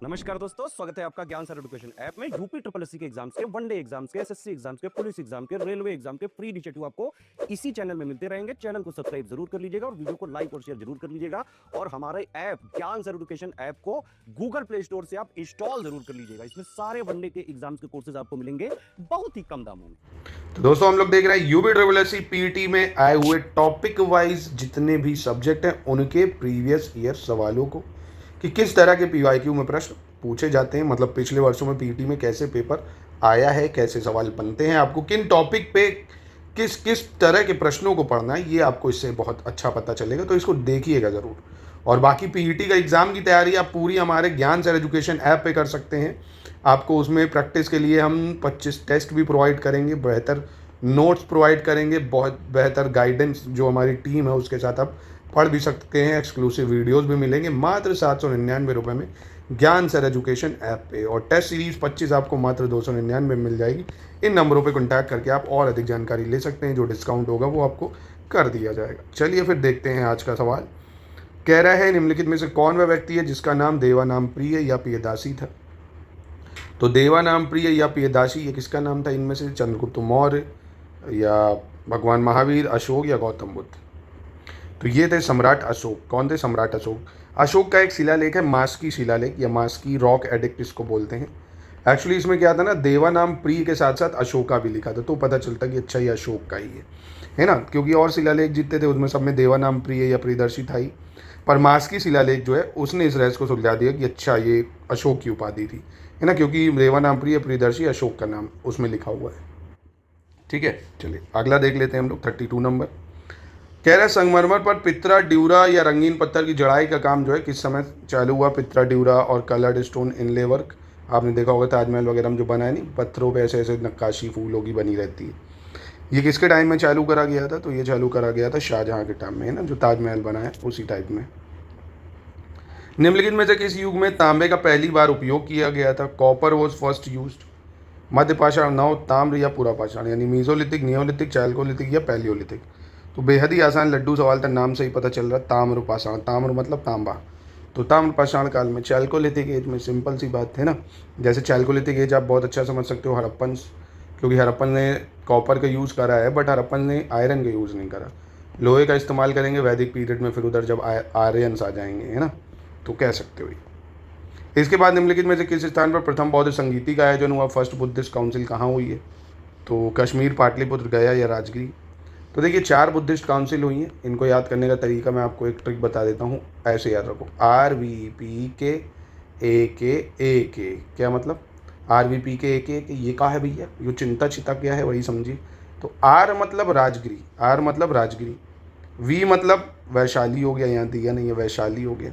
नमस्कार दोस्तों, स्वागत है आपका ज्ञान सर एजुकेशन ऐप में। यूपी ट्रिपल एससी के एग्जाम्स के, वनडे एग्जाम्स के, एसएससी एग्जाम्स के, पुलिस एग्जाम के, रेलवे एग्जाम के फ्री इनिशिएटिव आपको इसी चैनल में मिलते रहेंगे। चैनल को सब्सक्राइब जरूर कर लीजिएगा और वीडियो को लाइक और शेयर जरूर कर लीजिएगा। और हमारे ऐप ज्ञान सर एजुकेशन ऐप को गूगल प्ले स्टोर से आप इंस्टॉल जरूर कर लीजिएगा। इसमें सारे वनडे के एग्जाम्स के कोर्सेज आपको मिलेंगे बहुत ही कम दामों में। तो दोस्तों हम लोग देख रहे हैं यूपी ट्रिपल एससी पीटी में आए हुए टॉपिक वाइज जितने भी सब्जेक्ट हैं उनके प्रीवियस ईयर सवालों को कि किस तरह के पीवाईक्यू में प्रश्न पूछे जाते हैं, मतलब पिछले वर्षों में पीटी में कैसे पेपर आया है, कैसे सवाल बनते हैं, आपको किन टॉपिक पे किस किस तरह के प्रश्नों को पढ़ना है, ये आपको इससे बहुत अच्छा पता चलेगा। तो इसको देखिएगा ज़रूर। और बाकी पीईटी का एग्ज़ाम की तैयारी आप पूरी हमारे ज्ञान सर एजुकेशन ऐप पे कर सकते हैं। आपको उसमें प्रैक्टिस के लिए हम 25 टेस्ट भी प्रोवाइड करेंगे, बेहतर नोट्स प्रोवाइड करेंगे, बहुत बेहतर गाइडेंस जो हमारी टीम है उसके साथ आप पढ़ भी सकते हैं। एक्सक्लूसिव वीडियोस भी मिलेंगे मात्र 799 रुपये में ज्ञान सर एजुकेशन ऐप पे। और टेस्ट सीरीज़ 25 आपको मात्र 299 में मिल जाएगी। इन नंबरों पे कॉन्टैक्ट करके आप और अधिक जानकारी ले सकते हैं। जो डिस्काउंट होगा वो आपको कर दिया जाएगा। चलिए फिर देखते हैं आज का सवाल। कह रहा है निम्नलिखित में से कौन वह व्यक्ति है जिसका नाम देवानाम प्रिय या प्रियदासी था। तो देवानाम प्रिय या प्रियदासी ये किसका नाम था इनमें से? चंद्रगुप्त मौर्य या भगवान महावीर, अशोक या गौतम बुद्ध। तो ये थे सम्राट अशोक। कौन थे? सम्राट अशोक। अशोक का एक शिलालेख है मास्की शिलालेख या मास्की रॉक एडिक्ट इसको बोलते हैं। एक्चुअली इसमें क्या था ना, देवानाम प्रिय के साथ साथ अशोका भी लिखा था, तो पता चलता कि अच्छा ये अशोक का ही है ना, क्योंकि और शिलालेख जितने थे उसमें सब में देवानाम प्रिय या प्रियदर्शी था ही। पर मास्की शिलालेख जो है उसने इस रहस्य को सुलझा दिया कि अच्छा ये अशोक की उपाधि थी, है ना, क्योंकि देवानाम प्रिय प्रियदर्शी अशोक का नाम उसमें लिखा हुआ है। ठीक है, चलिए अगला देख लेते हैं हम लोग। 32 नंबर कह रहे हैं संगमरमर पर पित्रा ड्यूरा या रंगीन पत्थर की जड़ाई का काम जो है किस समय चालू हुआ? पित्रा ड्यूरा और कलर्ड स्टोन इनले वर्क, आपने देखा होगा ताजमहल वगैरह में जो बनाए नहीं, पत्थरों पे ऐसे ऐसे नक्काशी फूलों की बनी रहती है। ये किसके टाइम में चालू करा गया था? तो ये चालू करा गया था शाहजहाँ के टाइम में, है ना, जो ताजमहल बना है उसी टाइप में। निम्नलिखित में से किस युग में तांबे का पहली बार उपयोग किया गया था? Copper was first used. मध्य पाषाण, नव, ताम्र या पूरा पाषाण, यानी मीजोलिथिक, नियोलिथिक, चैल्कोलिथिक या पैलियोलिथिक। तो बेहद ही आसान लड्डू सवाल था, नाम से ही पता चल रहा है। ताम्र पाषाण, ताम्र मतलब तांबा, तो ताम्र पाषाण काल में। चैल्कोलिथिक एज में, सिंपल सी बात है ना। जैसे चैल्कोलिथिक एज आप बहुत अच्छा समझ सकते हो हड़प्पन, क्योंकि हड़प्पन ने कॉपर का यूज़ करा है बट हड़प्पन ने आयरन का यूज़ नहीं करा। लोहे का इस्तेमाल करेंगे वैदिक पीरियड में, फिर उधर जब आर्यंस आ जाएंगे, है ना, तो कह सकते हो। इसके बाद निम्नलिखित में से किस स्थान पर प्रथम बौद्ध संगीति का आयोजन हुआ? फर्स्ट बुद्धिस्ट काउंसिल कहाँ हुई है? तो कश्मीर, पाटलिपुत्र, गया या राजगिरी। तो देखिए 4 बुद्धिस्ट काउंसिल हुई हैं। इनको याद करने का तरीका मैं आपको एक ट्रिक बता देता हूँ, ऐसे याद रखो। RVPKAK। क्या मतलब? RVPKAK ये कहा है भैया, ये चिंता चिता क्या है वही समझिए। तो R मतलब राजगिरी, R मतलब राजगिरी, V मतलब वैशाली हो गया, यहाँ दिया नहीं है, वैशाली हो गया।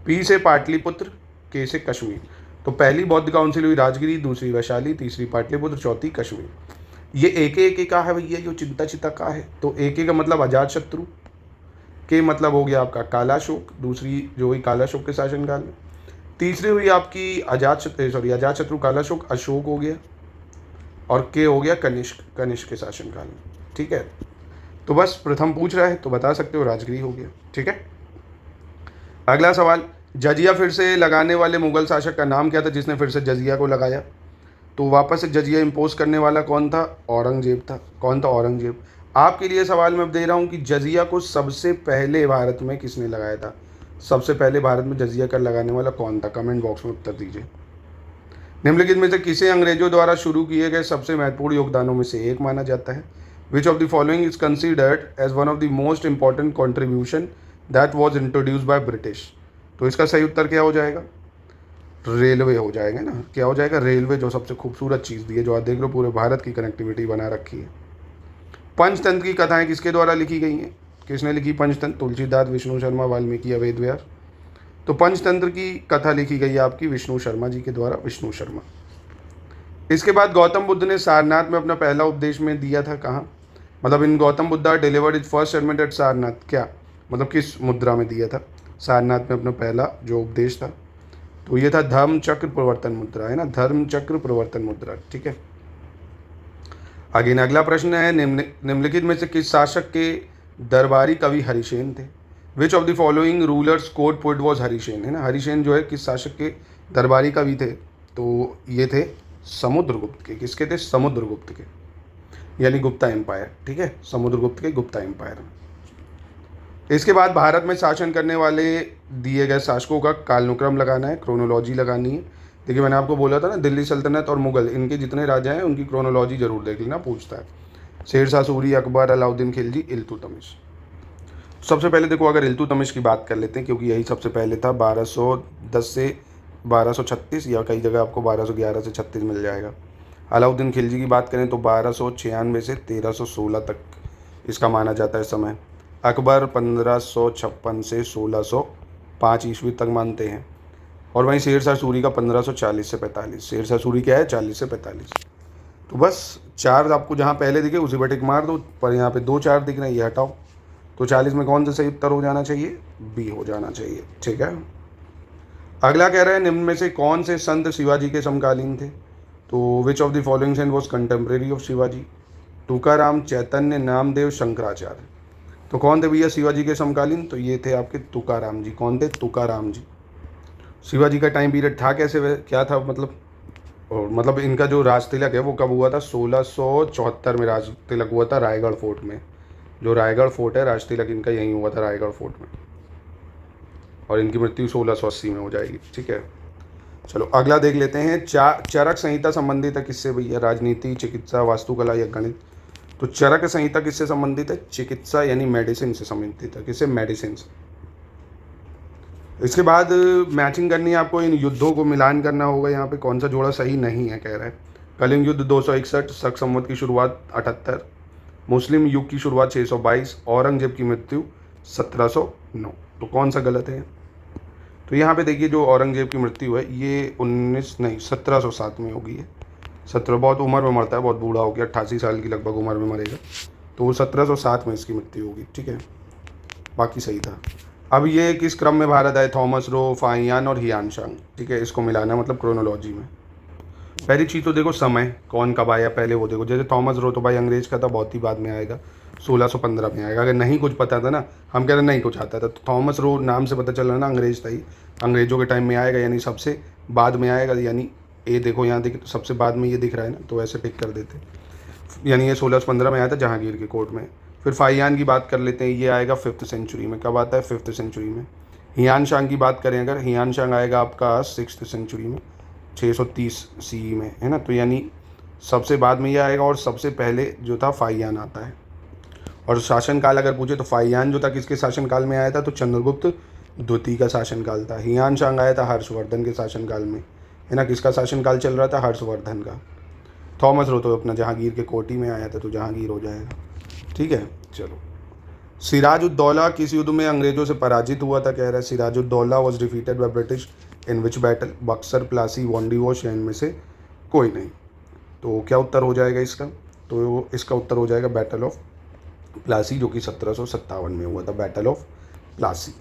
P से पाटलिपुत्र, K से कश्मीर। तो पहली बौद्ध काउंसिल हुई राजगिरी, दूसरी वैशाली, तीसरी पाटलिपुत्र, चौथी कश्मीर। ये एक का है भैया, जो चिंता चिता का है। तो एक का मतलब अजात शत्रु, के मतलब हो गया आपका कालाशोक, दूसरी जो हुई कालाशोक के शासनकाल में। तीसरी हुई आपकी अजात शत्रु कालाशोक, अशोक हो गया, और के हो गया कनिष्क, कनिष्क के शासनकाल में। ठीक है, तो बस प्रथम पूछ रहा है तो बता सकते हो राजगिरी हो गया। ठीक है, अगला सवाल, जजिया फिर से लगाने वाले मुगल शासक का नाम क्या था जिसने फिर से जजिया को लगाया? तो वापस से जजिया इम्पोज करने वाला कौन था? औरंगजेब था। कौन था? औरंगजेब। आपके लिए सवाल मैं दे रहा हूँ कि जजिया को सबसे पहले भारत में किसने लगाया था? सबसे पहले भारत में जजिया कर लगाने वाला कौन था? कमेंट बॉक्स में उत्तर दीजिए। निम्नलिखित में से किसे अंग्रेजों द्वारा शुरू किए गए सबसे महत्वपूर्ण योगदानों में से एक माना जाता है? Which of the following is considered as one of the most important contribution that was introduce by British. तो इसका सही उत्तर क्या हो जाएगा? रेलवे हो जाएगा ना। क्या हो जाएगा? रेलवे, जो सबसे खूबसूरत चीज़ दी है, जो आप देख लो पूरे भारत की कनेक्टिविटी बना रखी है। पंचतंत्र की कथाएं किसके द्वारा लिखी गई हैं? किसने लिखी पंचतंत्र? तुलसीदास, विष्णु शर्मा, वाल्मीकि या वेदव्यास। तो पंचतंत्र की कथा लिखी गई है आपकी विष्णु शर्मा जी के द्वारा, विष्णु शर्मा। इसके बाद गौतम बुद्ध ने सारनाथ में अपना पहला उपदेश में दिया था कहाँ? मतलब in Gautam Buddha delivered is first sermon at Sarnath, क्या मतलब किस मुद्रा में दिया था सारनाथ में अपना पहला जो उपदेश था? तो ये था धर्म चक्र प्रवर्तन मुद्रा, है ना, धर्म चक्र प्रवर्तन मुद्रा। ठीक है, आगे अगला प्रश्न है, निम्नलिखित में से किस शासक के दरबारी कवि हरिसेन थे? Which of the following rulers court poet was Harisena, है ना। हरिसेन जो है किस शासक के दरबारी कवि थे, तो ये थे समुद्रगुप्त के। किसके थे? समुद्रगुप्त के, यानी गुप्ता एम्पायर। ठीक है, समुद्रगुप्त के गुप्ता एम्पायर में। इसके बाद भारत में शासन करने वाले दिए गए शासकों का कालानुक्रम लगाना है, क्रोनोलॉजी लगानी है। देखिए मैंने आपको बोला था ना, दिल्ली सल्तनत और मुगल, इनके जितने राजा हैं उनकी क्रोनोलॉजी जरूर देख लेना, पूछता है। शेरशाह सूरी, अकबर, अलाउद्दीन खिलजी, इल्तुतमिश। सबसे पहले देखो, अगर इल्तुतमिश की बात कर लेते हैं, क्योंकि यही सबसे पहले था, 1210 से 1236, या कई जगह आपको 1211 से 36 मिल जाएगा। अलाउद्दीन खिलजी की बात करें तो 1296 से 1316 तक इसका माना जाता है समय। अकबर 1556 से 1605 ईस्वी तक मानते हैं। और वहीं शेरशाह सूरी का 1540 से 45। शेरशाह सूरी क्या है? 40 से 45। तो बस चार आपको जहाँ पहले दिखे उसी पर टिक मार दो, पर यहाँ पे 2 4 दिख रहे हैं, ये हटाओ। तो 40 में कौन सा सही उत्तर हो जाना चाहिए? बी हो जाना चाहिए। ठीक है, अगला कह रहे हैं निम्न में से कौन से संत शिवाजी के समकालीन थे? तो which of the following saint was contemporary of Shivaji? Tukaram, Chaitanya, Namdev, Shankaracharya. तो कौन थे भैया शिवाजी के समकालीन? तो ये थे आपके तुकाराम जी। कौन थे? तुकाराम जी। शिवाजी का टाइम पीरियड था कैसे, क्या था मतलब, और मतलब इनका जो राज तिलक है वो कब हुआ था? 1674 में राज तिलक हुआ था रायगढ़ फोर्ट में। जो रायगढ़ फोर्ट है, राज तिलक इनका यहीं हुआ था, रायगढ़ फोर्ट में। और इनकी मृत्यु 1680 में हो जाएगी। ठीक है, चलो अगला देख लेते हैं। चरक संहिता संबंधित है किससे भैया? राजनीति, चिकित्सा, वास्तुकला या गणित? तो चरक संहिता किससे संबंधित है? चिकित्सा यानी मेडिसिन से संबंधित है। किससे? मेडिसिन से। इसके बाद मैचिंग करनी है आपको, इन युद्धों को मिलान करना होगा। यहाँ पे कौन सा जोड़ा सही नहीं है, कह रहा है। कलिंग युद्ध 261, शक संवत की शुरुआत 78, मुस्लिम युग की शुरुआत 622, औरंगजेब की मृत्यु 1709। तो कौन सा गलत है? तो यहाँ पे देखिए, जो औरंगजेब की मृत्यु है ये 1707 में होगी है। 17, बहुत उम्र में मरता है, बहुत बूढ़ा हो गया, 88 साल की लगभग उम्र में मरेगा, तो 1707 में इसकी मृत्यु होगी। ठीक है, बाकी सही था। अब ये किस क्रम में भारत आए? थॉमस रो, फाहियान और हियानशांग। ठीक है, इसको मिलाना मतलब क्रोनोलॉजी में। पहली चीज़ तो देखो समय, कौन कब आया पहले वो देखो। जैसे थॉमस रो तो भाई अंग्रेज का था, बहुत ही बाद में आएगा, 1615 में आएगा। अगर नहीं कुछ पता था ना, हम कह रहे नहीं कुछ आता था, तो थॉमस रो नाम से पता चल रहा ना अंग्रेज था ही, अंग्रेजों के टाइम में आएगा, यानी सबसे बाद में आएगा। यानी ये देखो यहाँ देखिए, तो सबसे बाद में ये दिख रहा है ना, तो ऐसे टिक कर देते, यानी ये 1615 में आया था जहांगीर के कोर्ट में। फिर फाहियान की बात कर लेते हैं, ये आएगा 5th सेंचुरी में। कब आता है? 5th सेंचुरी में। हियानशांग की बात करें अगर, हियानशांग आएगा आपका 6th सेंचुरी में, 630 CE में, है ना। तो यानी सबसे बाद में ये आएगा, और सबसे पहले जो था फाहियान आता है। और शासनकाल अगर पूछे तो फाहियान जो था किसके शासनकाल में आया था? तो चंद्रगुप्त द्वितीय का शासनकाल था। हियानशांग आया था हर्षवर्धन के शासनकाल में, है ना। किसका शासनकाल चल रहा था? हर्षवर्धन का। थॉमस रो तो अपना जहांगीर के कोटी में आया था, तो जहांगीर हो जाएगा। ठीक है, चलो। सिराजुद्दौला किस युद्ध में अंग्रेजों से पराजित हुआ था, कह रहा है। Sirajuddaula was defeated by British in which battle? Buxar, Plassey, Wandiwash या इनमें से कोई नहीं। तो क्या उत्तर हो जाएगा इसका? तो इसका उत्तर हो जाएगा बैटल ऑफ प्लासी, जो कि 1757 में हुआ था, बैटल ऑफ प्लासी।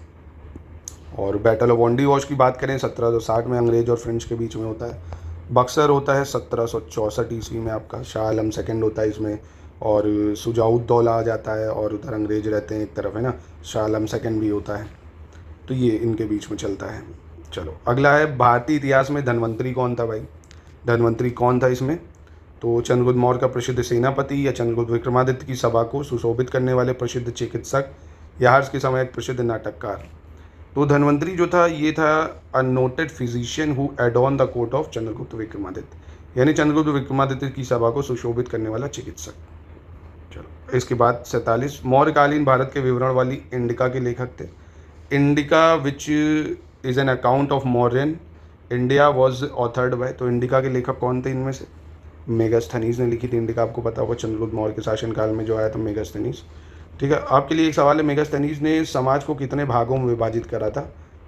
और बैटल ऑफ वॉन्डीवॉश की बात करें 1760 में अंग्रेज और फ्रेंच के बीच में होता है। बक्सर होता है 1764 ईस्वी में, आपका शाह आलम सेकंड होता है इसमें, और शुजाउद्दौला आ जाता है, और उधर अंग्रेज रहते हैं एक तरफ, है ना। शाह आलम सेकंड भी होता है, तो ये इनके बीच में चलता है। चलो अगला है, भारतीय इतिहास में धन्वंतरी कौन था भाई? धन्वंतरी कौन था इसमें? तो चंद्रगुप्त मौर्य का प्रसिद्ध सेनापति, या चंद्रगुप्त विक्रमादित्य की सभा को सुशोभित करने वाले प्रसिद्ध चिकित्सक, या हर्ष के समय एक प्रसिद्ध नाटककार? तो धन्वंतरी जो था ये था a noted physician who adorned the court of Chandragupta Vikramaditya, यानी चंद्रगुप्त विक्रमादित्य की सभा को सुशोभित करने वाला चिकित्सक। चलो इसके बाद 47, मौर्यकालीन भारत के विवरण वाली इंडिका के लेखक थे। Indica which is an account of Mauryan India was authored bye, तो इंडिका के लेखक कौन थे इनमें से? मेगास्थनीज ने लिखी थी इंडिका, आपको पता होगा चंद्रगुप्त मौर्य के शासनकाल में जो आया था मेगास्थनीज। ठीक है, आपके लिए एक सवाल है, मेगास्थनीज ने समाज को कितने भागों में विभाजित करा था?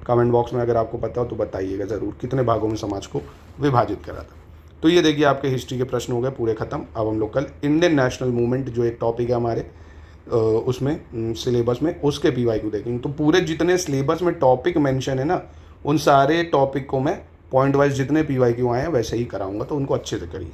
कमेंट बॉक्स में अगर आपको पता हो तो बताइएगा ज़रूर, कितने भागों में समाज को विभाजित करा था। तो ये देखिए आपके हिस्ट्री के प्रश्न हो गए पूरे ख़त्म। अब हम लोग कल इंडियन नेशनल मूवमेंट जो एक टॉपिक है हमारे उसमें सिलेबस में, उसके PYQ देखेंगे। तो पूरे जितने सिलेबस में टॉपिक मेंशन है ना, उन सारे टॉपिक को मैं पॉइंट वाइज जितने PYQ आए हैं वैसे ही कराऊंगा, तो उनको अच्छे से करिए।